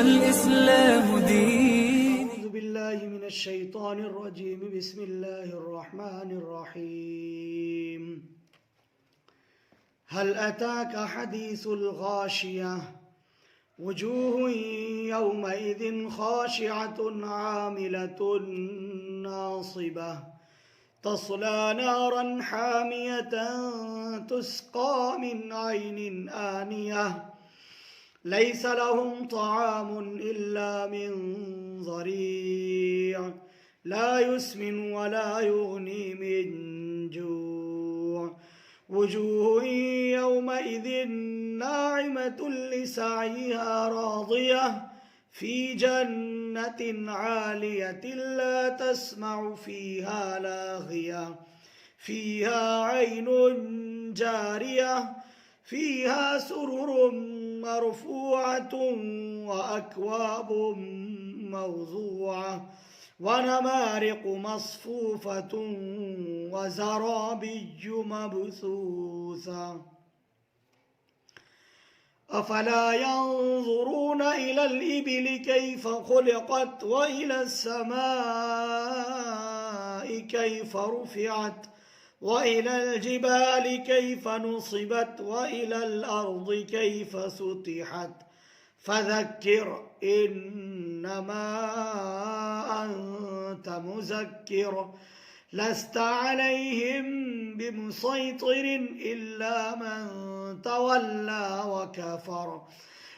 والإسلام دين. أعوذ بالله من الشيطان الرجيم. بسم الله الرحمن الرحيم. هل أتاك حديث الغاشية وجوه يومئذ خاشعة عاملة ناصبة تصلى نارا حامية تسقى من عين آنية ليس لهم طعام إلا من ضريع لا يسمن ولا يغني من جوع وجوه يومئذ ناعمة لسعيها راضية في جنة عالية لا تسمع فيها لاغية فيها عين جارية فيها سرر مرفوعة وأكواب موضوعة ونمارق مصفوفة وزرابي مبثوثة أفلا ينظرون إلى الإبل كيف خلقت وإلى السماء كيف رفعت وإلى الجبال كيف نصبت وإلى الأرض كيف سطحت فذكر إنما أنت مذكر لست عليهم بمسيطر إلا من تولى وكفر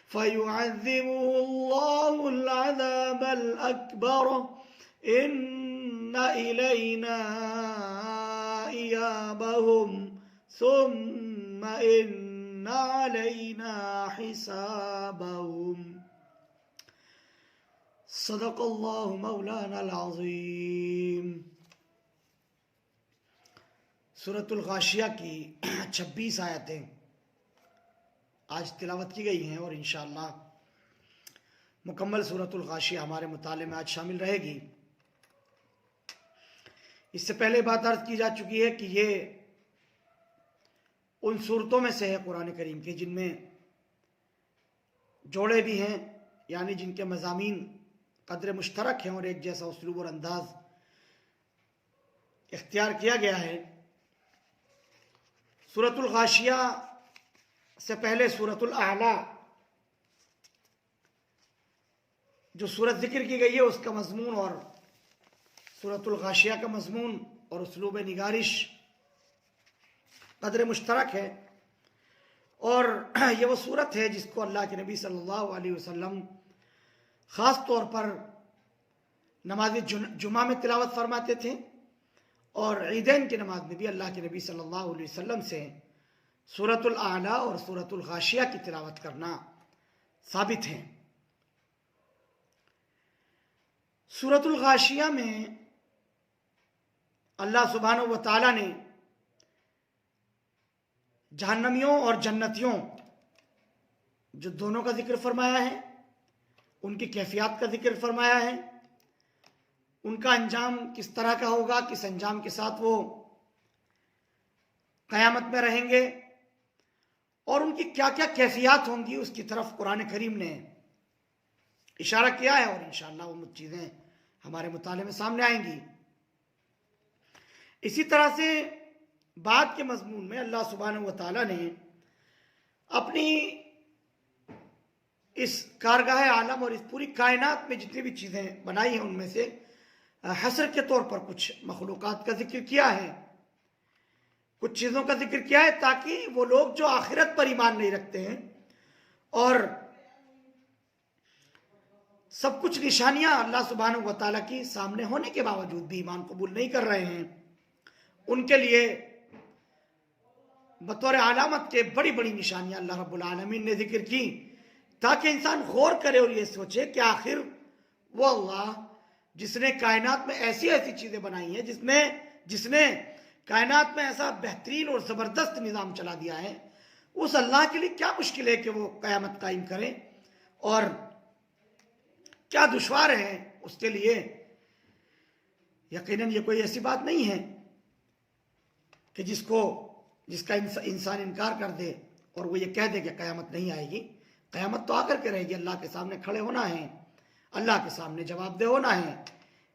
فيعذبه الله العذاب الأكبر إن إلينا إيابهم ثم إن علينا حسابهم. صدق اللہ مولانا العظیم. سورۃ الغاشیہ کی 26 آیتیں آج تلاوت کی گئی ہیں اور انشاءاللہ مکمل سورۃ الغاشیہ ہمارے مطالعے میں آج شامل رہے گی. اس سے پہلے بات عرض کی جا چکی ہے کہ یہ ان صورتوں میں سے ہے قرآن کریم کے جن میں جوڑے بھی ہیں، یعنی جن کے مضامین قدر مشترک ہیں اور ایک جیسا اسلوب اور انداز اختیار کیا گیا ہے. سورۃ الغاشیہ سے پہلے سورۃ الاعلیٰ جو سورت ذکر کی گئی ہے اس کا مضمون اور سورۃ الغاشیہ کا مضمون اور اسلوب نگارش قدر مشترک ہے، اور یہ وہ صورت ہے جس کو اللہ کے نبی صلی اللہ علیہ وسلم خاص طور پر نماز جمعہ میں تلاوت فرماتے تھے، اور عیدین کی نماز میں بھی اللہ کے نبی صلی اللہ علیہ وسلم سے سورۃ الاعلیٰ اور سورۃ الغاشیہ کی تلاوت کرنا ثابت ہے. سورۃ الغاشیہ میں اللہ سبحانہ و تعالیٰ نے جہنمیوں اور جنتیوں جو دونوں کا ذکر فرمایا ہے، ان کی کیفیات کا ذکر فرمایا ہے، ان کا انجام کس طرح کا ہوگا، کس انجام کے ساتھ وہ قیامت میں رہیں گے، اور ان کی کیا کیا کیفیات ہوں گی، اس کی طرف قرآن کریم نے اشارہ کیا ہے، اور انشاءاللہ وہ چیزیں ہمارے مطالعے میں سامنے آئیں گی. اسی طرح سے بعد کے مضمون میں اللہ سبحانہ و تعالیٰ نے اپنی اس کارگاہ عالم اور اس پوری کائنات میں جتنی بھی چیزیں بنائی ہیں ان میں سے حصر کے طور پر کچھ مخلوقات کا ذکر کیا ہے، کچھ چیزوں کا ذکر کیا ہے، تاکہ وہ لوگ جو آخرت پر ایمان نہیں رکھتے ہیں اور سب کچھ نشانیاں اللہ سبحانہ و تعالیٰ کی سامنے ہونے کے باوجود بھی ایمان قبول نہیں کر رہے ہیں، ان کے لیے بطور علامت کے بڑی بڑی نشانیاں اللہ رب العالمین نے ذکر کی، تاکہ انسان غور کرے اور یہ سوچے کہ آخر وہ اللہ جس نے کائنات میں ایسی ایسی چیزیں بنائی ہیں، جس نے کائنات میں ایسا بہترین اور زبردست نظام چلا دیا ہے، اس اللہ کے لیے کیا مشکل ہے کہ وہ قیامت قائم کرے، اور کیا دشوار ہے اس کے لیے. یقیناً یہ کوئی ایسی بات نہیں ہے کہ جس کا انسان انکار کر دے اور وہ یہ کہہ دے کہ قیامت نہیں آئے گی. قیامت تو آ کر کے رہے گی، اللہ کے سامنے کھڑے ہونا ہے، اللہ کے سامنے جواب دہ ہونا ہے،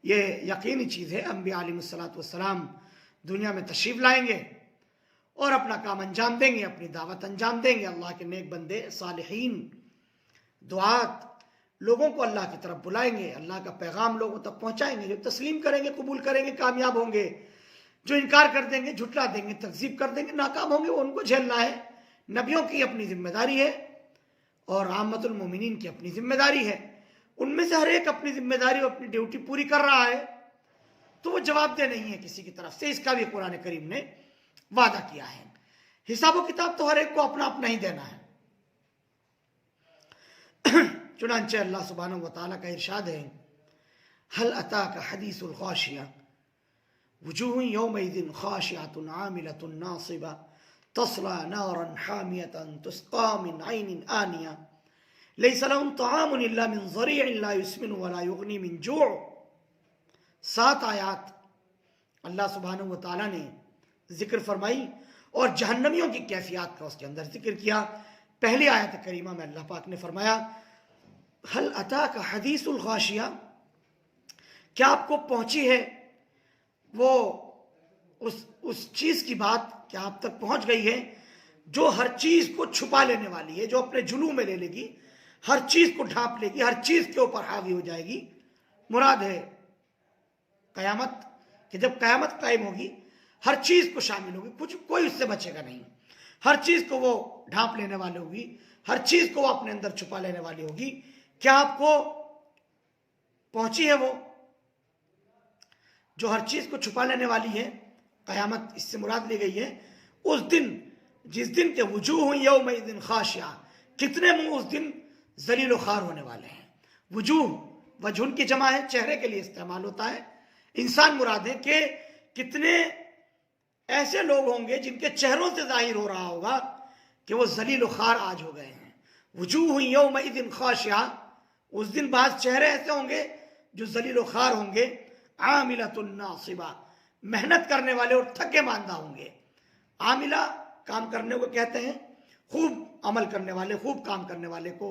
یہ یقینی چیز ہے۔ انبیاء علیہ الصلوۃ والسلام دنیا میں تشریف لائیں گے اور اپنا کام انجام دیں گے، اپنی دعوت انجام دیں گے، اللہ کے نیک بندے صالحین دعات لوگوں کو اللہ کی طرف بلائیں گے، اللہ کا پیغام لوگوں تک پہنچائیں گے، جو تسلیم کریں گے، قبول کریں گے، کامیاب ہوں گے، جو انکار کر دیں گے، جھٹلا دیں گے، تکذیب کر دیں گے، ناکام ہوں گے، وہ ان کو جھیلنا ہے۔ نبیوں کی اپنی ذمہ داری ہے اور عامت المومنین کی اپنی ذمہ داری ہے، ان میں سے ہر ایک اپنی ذمہ داری اور اپنی ڈیوٹی پوری کر رہا ہے، تو وہ جواب دہ نہیں ہے کسی کی طرف سے، اس کا بھی قرآن کریم نے وعدہ کیا ہے۔ حساب و کتاب تو ہر ایک کو اپنا اپنا ہی دینا ہے۔ چنانچہ اللہ سبحانہ وتعالیٰ کا ارشاد ہے، هل اتاک حدیث الغاشیہ وجوہ یومئذ خاشعۃ عاملۃ ناصبہ تصلی نارا حامیۃ تسقی من عین آنیہ لیس لهم طعام الا من ضریع لا یسمن ولا یغنی من جوع۔ 7 آیات اللہ سبحانہ وتعالیٰ نے ذکر فرمائی اور جہنمیوں کی کیفیات کا اس کے اندر ذکر کیا۔ پہلی آیت کریمہ میں اللہ پاک نے فرمایا، ہل اتاک حدیث الغاشیہ، کیا آپ کو پہنچی ہے وہ اس چیز کی بات، کیا آپ تک پہنچ گئی ہے جو ہر چیز کو چھپا لینے والی ہے، جو اپنے جلو میں لے لے گی، ہر چیز کو ڈھانپ لے گی، ہر چیز کے اوپر حاوی ہو جائے گی۔ مراد ہے قیامت، کہ جب قیامت قائم ہوگی ہر چیز کو شامل ہوگی، کچھ کوئی اس سے بچے گا نہیں، ہر چیز کو وہ ڈھانپ لینے والی ہوگی، ہر چیز کو وہ اپنے اندر چھپا لینے والی ہوگی۔ کیا آپ کو پہنچی ہے وہ جو ہر چیز کو چھپا لینے والی ہے؟ قیامت اس سے مراد لی گئی ہے اس دن، جس دن کے وجوہ یومئذ خاشعہ، کتنے منہ اس دن ذلیل و خوار ہونے والے ہیں۔ وجوہ، وجہ ان کی جمع ہے، چہرے کے لیے استعمال ہوتا ہے، انسان مراد ہے کہ کتنے ایسے لوگ ہوں گے جن کے چہروں سے ظاہر ہو رہا ہوگا کہ وہ ذلیل و خوار آج ہو گئے ہیں۔ وجوہ یومئذ خاشعہ، اس دن بعض چہرے ایسے ہوں گے جو ذلیل و خوار ہوں گے، عاملۃ ناصبہ، محنت کرنے والے اور تھکے ماندہ ہوں گے۔ عاملہ کام کرنے کو کہتے ہیں، خوب عمل کرنے والے، خوب کام کرنے والے کو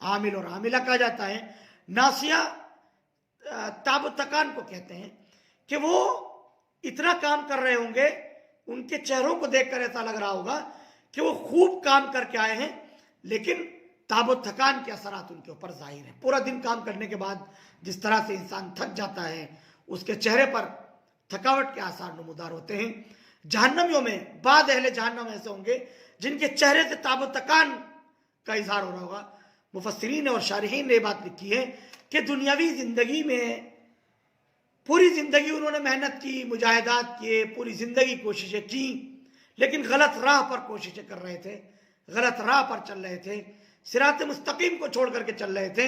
عامل اور عاملہ کہا جاتا ہے۔ ناصیہ تاب و تکان کو کہتے ہیں کہ وہ اتنا کام کر رہے ہوں گے، ان کے چہروں کو دیکھ کر ایسا لگ رہا ہوگا کہ وہ خوب کام کر کے آئے ہیں، لیکن تاب و تھکان کے اثرات ان کے اوپر ظاہر ہیں۔ پورا دن کام کرنے کے بعد جس طرح سے انسان تھک جاتا ہے، اس کے چہرے پر تھکاوٹ کے آثار نمودار ہوتے ہیں۔ جہنمیوں میں بعض اہل جہنم ایسے ہوں گے جن کے چہرے سے تاب و تکان کا اظہار ہو رہا ہوگا۔ مفسرین اور شارحین نے یہ بات لکھی ہے کہ دنیاوی زندگی میں پوری زندگی انہوں نے محنت کی، مجاہدات کیے، پوری زندگی کوششیں کی، لیکن غلط راہ پر کوششیں کر رہے تھے، غلط راہ پر چل رہے تھے، صراط مستقیم کو چھوڑ کر کے چل رہے تھے،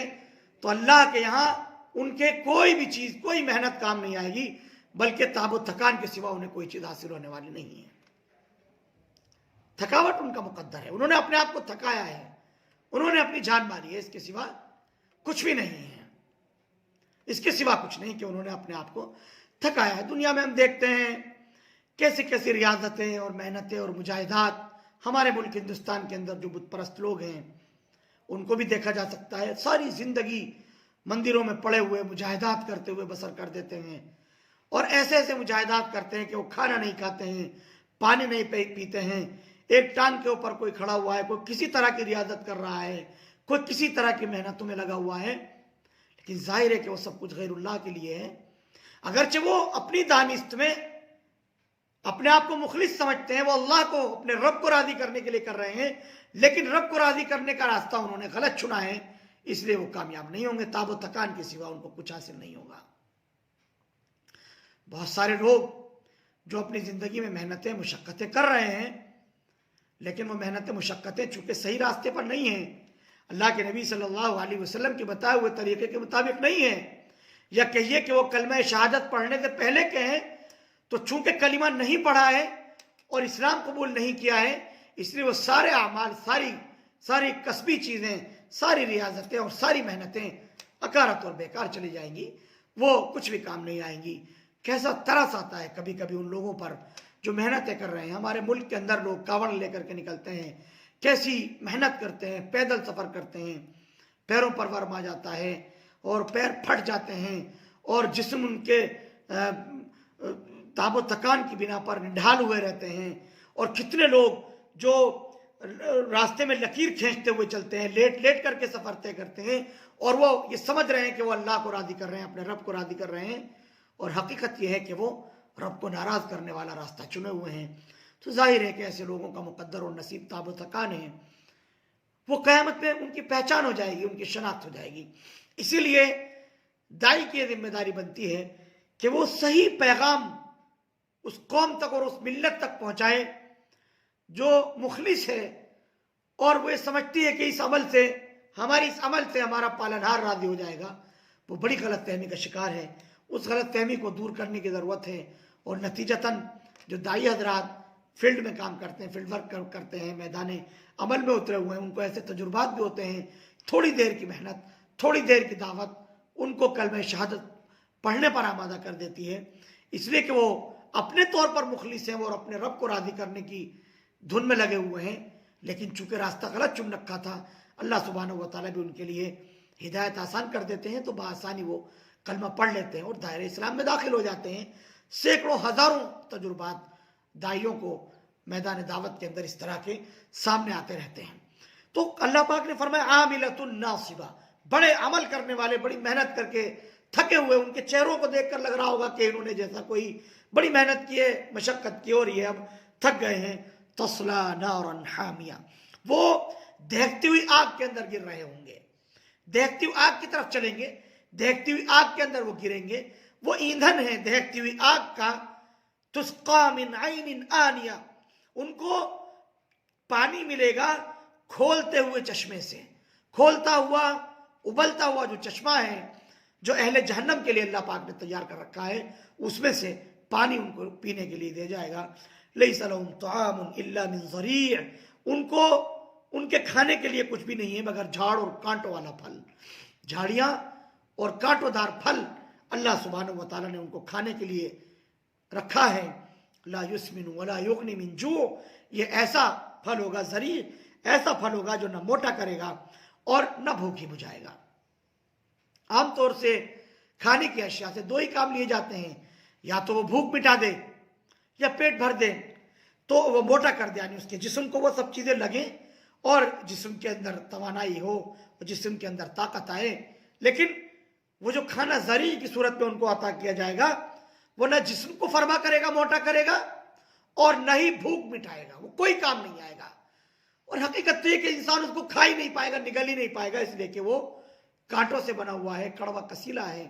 تو اللہ کے یہاں ان کے کوئی بھی چیز، کوئی محنت کام نہیں آئے گی، بلکہ تاب و تھکان کے سوا انہیں کوئی چیز حاصل ہونے والی نہیں ہے۔ تھکاوٹ ان کا مقدر ہے، انہوں نے اپنے آپ کو تھکایا ہے، انہوں نے اپنی جان ماری ہے، اس کے سوا کچھ بھی نہیں ہے، اس کے سوا کچھ نہیں کہ انہوں نے اپنے آپ کو تھکایا ہے۔ دنیا میں ہم دیکھتے ہیں کیسی کیسی ریاضتیں اور محنتیں اور مجاہدات ہمارے ملک ہندوستان کے اندر جو بت پرست لوگ ہیں ان کو بھی دیکھا جا سکتا ہے، ساری زندگی مندروں میں پڑے ہوئے مجاہدات کرتے ہوئے بسر کر دیتے ہیں، اور ایسے ایسے مجاہدات کرتے ہیں کہ وہ کھانا نہیں کھاتے ہیں، پانی نہیں پیتے ہیں، ایک ٹانگ کے اوپر کوئی کھڑا ہوا ہے، کوئی کسی طرح کی ریاضت کر رہا ہے، کوئی کسی طرح کی محنتوں میں لگا ہوا ہے، لیکن ظاہر ہے کہ وہ سب کچھ غیر اللہ کے لیے ہے۔ اگرچہ وہ اپنی دانست میں اپنے آپ کو مخلص سمجھتے ہیں، وہ اللہ کو، اپنے رب کو راضی کرنے کے لیے کر رہے ہیں، لیکن رب کو راضی کرنے کا راستہ انہوں نے غلط چنا ہے، اس لیے وہ کامیاب نہیں ہوں گے، تاب و تکان کے سوا ان کو کچھ حاصل نہیں ہوگا۔ بہت سارے لوگ جو اپنی زندگی میں محنتیں مشقتیں کر رہے ہیں، لیکن وہ محنتیں مشقتیں چونکہ صحیح راستے پر نہیں ہیں، اللہ کے نبی صلی اللہ علیہ وسلم کے بتائے ہوئے طریقے کے مطابق نہیں ہیں، یا کہیے کہ وہ کلمہ شہادت پڑھنے سے پہلے کہیں تو چونکہ کلمہ نہیں پڑھا ہے اور اسلام قبول نہیں کیا ہے، اس لیے وہ سارے اعمال، ساری کسبی چیزیں، ساری ریاضتیں اور ساری محنتیں اکارت اور بیکار چلی جائیں گی، وہ کچھ بھی کام نہیں آئیں گی۔ کیسا ترس آتا ہے کبھی کبھی ان لوگوں پر جو محنتیں کر رہے ہیں۔ ہمارے ملک کے اندر لوگ کاوڑ لے کر کے نکلتے ہیں، کیسی محنت کرتے ہیں، پیدل سفر کرتے ہیں، پیروں پر ورم آ جاتا ہے اور پیر پھٹ جاتے ہیں اور جسم ان کے تاب و تکان کی بنا پر نڈھال ہوئے رہتے ہیں، اور کتنے لوگ جو راستے میں لکیر کھینچتے ہوئے چلتے ہیں، لیٹ لیٹ کر کے سفر طے کرتے ہیں، اور وہ یہ سمجھ رہے ہیں کہ وہ اللہ کو راضی کر رہے ہیں، اپنے رب کو راضی کر رہے ہیں، اور حقیقت یہ ہے کہ وہ رب کو ناراض کرنے والا راستہ چنے ہوئے ہیں۔ تو ظاہر ہے کہ ایسے لوگوں کا مقدر اور نصیب تاب و تکان ہے، وہ قیامت میں ان کی پہچان ہو جائے گی، ان کی شناخت ہو جائے گی۔ اسی لیے دائی کی یہ ذمہ داری بنتی ہے کہ وہ صحیح پیغام اس قوم تک اور اس ملت تک پہنچائے جو مخلص ہے، اور وہ یہ سمجھتی ہے کہ اس عمل سے ہمارا پالنہار راضی ہو جائے گا، وہ بڑی غلط فہمی کا شکار ہے۔ اس غلط فہمی کو دور کرنے کی ضرورت ہے، اور نتیجتاً جو دائی حضرات فیلڈ میں کام کرتے ہیں، فیلڈ ورک کرتے ہیں، میدان عمل میں اترے ہوئے ہیں، ان کو ایسے تجربات بھی ہوتے ہیں، تھوڑی دیر کی محنت، تھوڑی دیر کی دعوت ان کو کلمہ شہادت پڑھنے پر آمادہ کر دیتی ہے، اس لیے کہ وہ اپنے طور پر مخلص ہیں اور اپنے رب کو راضی کرنے کی دھن میں لگے ہوئے ہیں، لیکن چونکہ راستہ غلط چن رکھا تھا، اللہ سبحانہ و تعالیٰ بھی ان کے لیے ہدایت آسان کر دیتے ہیں، تو بآسانی وہ کلمہ پڑھ لیتے ہیں اور دائرہ اسلام میں داخل ہو جاتے ہیں۔ سینکڑوں ہزاروں تجربات دائیوں کو میدان دعوت کے اندر اس طرح کے سامنے آتے رہتے ہیں۔ تو اللہ پاک نے فرمایا عاملۃ ناصبہ، بڑے عمل کرنے والے، بڑی محنت کر کے تھکے ہوئے، ان کے چہروں کو دیکھ کر لگ رہا ہوگا کہ انہوں نے جیسا کوئی بڑی محنت کی ہے، مشقت کی، اور یہ اب تھک گئے ہیں۔ تصلی نارا حامیہ، وہ دہکتی ہوئی آگ کے اندر گر رہے ہوں گے، دہکتی ہوئی آگ کی طرف چلیں گے، دہکتی ہوئی آگ کے اندر وہ گریں گے۔ وہ ایندھن ہے دہکتی ہوئی آگ کا، تسقا من عین آنیہ، ان کو پانی ملے گا کھولتے ہوئے چشمے سے، کھولتا ہوا ابلتا ہوا جو چشمہ ہے جو اہل جہنم کے لیے اللہ پاک نے تیار کر رکھا ہے، اس میں سے پانی ان کو پینے کے لیے دیا جائے گا۔ لیس لہم طعام الا من ضریع، ان کو ان کے کھانے کے لیے کچھ بھی نہیں ہے مگر جھاڑ اور کانٹوں والا پھل، جھاڑیاں اور کانٹوں دار پھل اللہ سبحانہ و تعالیٰ نے ان کو کھانے کے لیے رکھا ہے۔ لا یسمن ولا یغنی من جوع، یہ ایسا پھل ہوگا، ذریع ایسا پھل ہوگا جو نہ موٹا کرے گا اور نہ بھوک بجھائے گا۔ عام طور سے کھانے کی اشیاء سے دو ہی کام لیے جاتے ہیں، یا تو وہ بھوک مٹا دے یا پیٹ بھر دے، تو وہ موٹا کر دے، یعنی اس کے جسم کو وہ سب چیزیں لگیں اور جسم کے اندر توانائی ہو، جسم کے اندر طاقت آئے۔ لیکن وہ جو کھانا ذریع کی صورت میں ان کو عطا کیا جائے گا، وہ نہ جسم کو فرما کرے گا، موٹا کرے گا، اور نہ ہی بھوک مٹائے گا، وہ کوئی کام نہیں آئے گا۔ اور حقیقت تو یہ کہ انسان اس کو کھا ہی نہیں پائے گا، نگل ہی نہیں پائے گا، اس لیے کہ وہ کانٹوں سے بنا ہوا ہے، کڑوا کسیلا ہے،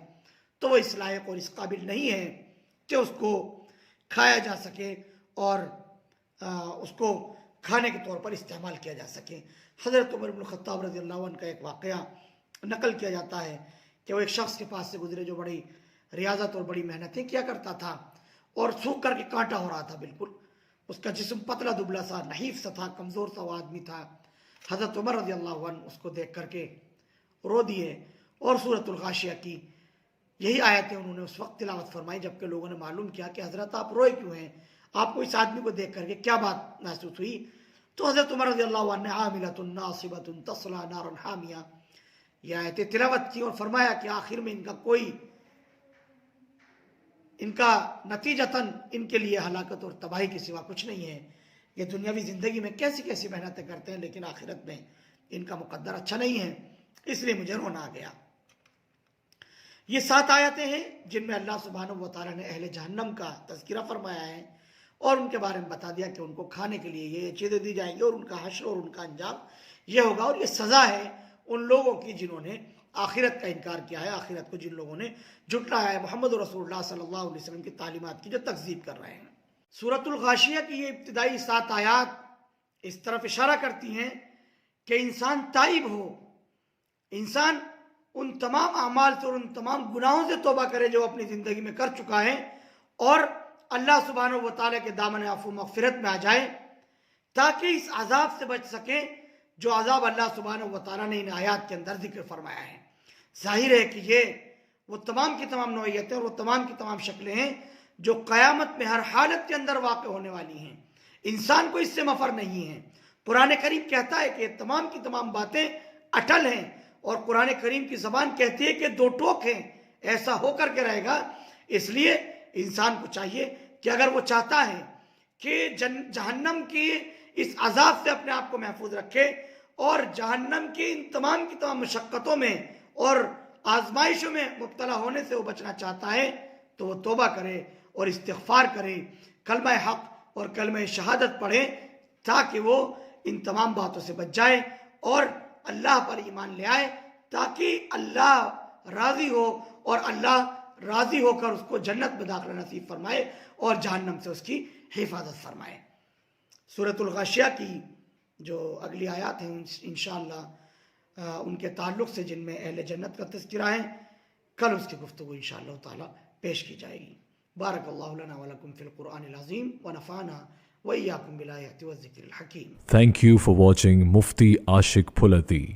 تو وہ اس لائق اور اس قابل نہیں ہے کہ اس کو کھایا جا سکے اور اس کو کھانے کے طور پر استعمال کیا جا سکے۔ حضرت عمر بن الخطاب رضی اللہ عنہ کا ایک واقعہ نقل کیا جاتا ہے کہ وہ ایک شخص کے پاس سے گزرے جو بڑی ریاضت اور بڑی محنتیں کیا کرتا تھا، اور سوکھ کر کے کانٹا ہو رہا تھا، بالکل اس کا جسم پتلا دبلا سا، نحیف سا تھا، کمزور سا وہ آدمی تھا۔ حضرت عمر رضی اللہ عنہ اس کو دیکھ کر کے رو دیے، اور سورۃ الغاشیہ کی یہی آیتیں انہوں نے اس وقت تلاوت فرمائی جبکہ لوگوں نے معلوم کیا کہ حضرت آپ روئے کیوں ہیں، آپ کو اس آدمی کو دیکھ کر کے کیا بات محسوس ہوئی؟ تو حضرت عمر رضی اللہ عنہ نے عاملۃ ناصبۃ تصلی نارا حامیہ یہ آیتیں تلاوت کی، اور فرمایا کہ آخر میں ان کا نتیجتاً ان کے لیے ہلاکت اور تباہی کے سوا کچھ نہیں ہے۔ یہ دنیاوی زندگی میں کیسی کیسی محنتیں کرتے ہیں، لیکن آخرت میں ان کا مقدر اچھا نہیں ہے، اس لیے مجھے رونا آ گیا۔ یہ 7 آیتیں ہیں جن میں اللہ سبحانہ و تعالیٰ نے اہل جہنم کا تذکرہ فرمایا ہے، اور ان کے بارے میں بتا دیا کہ ان کو کھانے کے لیے یہ چیزیں دی جائیں گی، اور ان کا حشر اور ان کا انجام یہ ہوگا، اور یہ سزا ہے ان لوگوں کی جنہوں نے آخرت کا انکار کیا ہے، آخرت کو جن لوگوں نے جھٹلایا ہے، محمد رسول اللہ صلی اللہ علیہ وسلم کی تعلیمات کی جو تکذیب کر رہے ہیں۔ سورۃ الغاشیہ کی یہ ابتدائی 7 آیات اس طرف اشارہ کرتی ہیں کہ انسان تائب ہو، انسان ان تمام اعمال سے اور ان تمام گناہوں سے توبہ کرے جو اپنی زندگی میں کر چکا ہے، اور اللہ سبحانہ و تعالیٰ کے دامن عفو مغفرت میں آ جائے، تاکہ اس عذاب سے بچ سکیں جو عذاب اللہ سبحانہ و تعالیٰ نے ان آیات کے اندر ذکر فرمایا ہے۔ ظاہر ہے کہ یہ وہ تمام کی تمام نوعیتیں اور وہ تمام کی تمام شکلیں ہیں جو قیامت میں ہر حالت کے اندر واقع ہونے والی ہیں، انسان کو اس سے مفر نہیں ہے، قرآن کریم کہتا ہے کہ یہ تمام کی تمام باتیں اٹل ہیں، اور قرآن کریم کی زبان کہتی ہے کہ دو ٹوک ہیں، ایسا ہو کر کے رہے گا۔ اس لیے انسان کو چاہیے کہ اگر وہ چاہتا ہے کہ جہنم کی اس عذاب سے اپنے آپ کو محفوظ رکھے اور جہنم کی ان تمام کی تمام مشقتوں میں اور آزمائشوں میں مبتلا ہونے سے وہ بچنا چاہتا ہے، تو وہ توبہ کرے اور استغفار کرے، کلمہ حق اور کلمہ شہادت پڑھے، تاکہ وہ ان تمام باتوں سے بچ جائے اور اللہ پر ایمان لے آئے، تاکہ اللہ راضی ہو اور اللہ راضی ہو کر اس کو جنت میں داخلہ نصیب فرمائے اور جہنم سے اس کی حفاظت فرمائے۔ سورۃ الغاشیہ کی جو اگلی آیات ہیں انشاءاللہ ان کے تعلق سے جن میں اہل جنت کا تذکرہ ہے، کل اس کی گفتگو انشاءاللہ تعالی پیش کی جائے گی۔ بارک اللہ لنا ولکم فی القرآن العظیم ونفعنا وإياكم بالآيات والذکر الحکیم۔ Thank you for watching Mufti Ashik Phulati.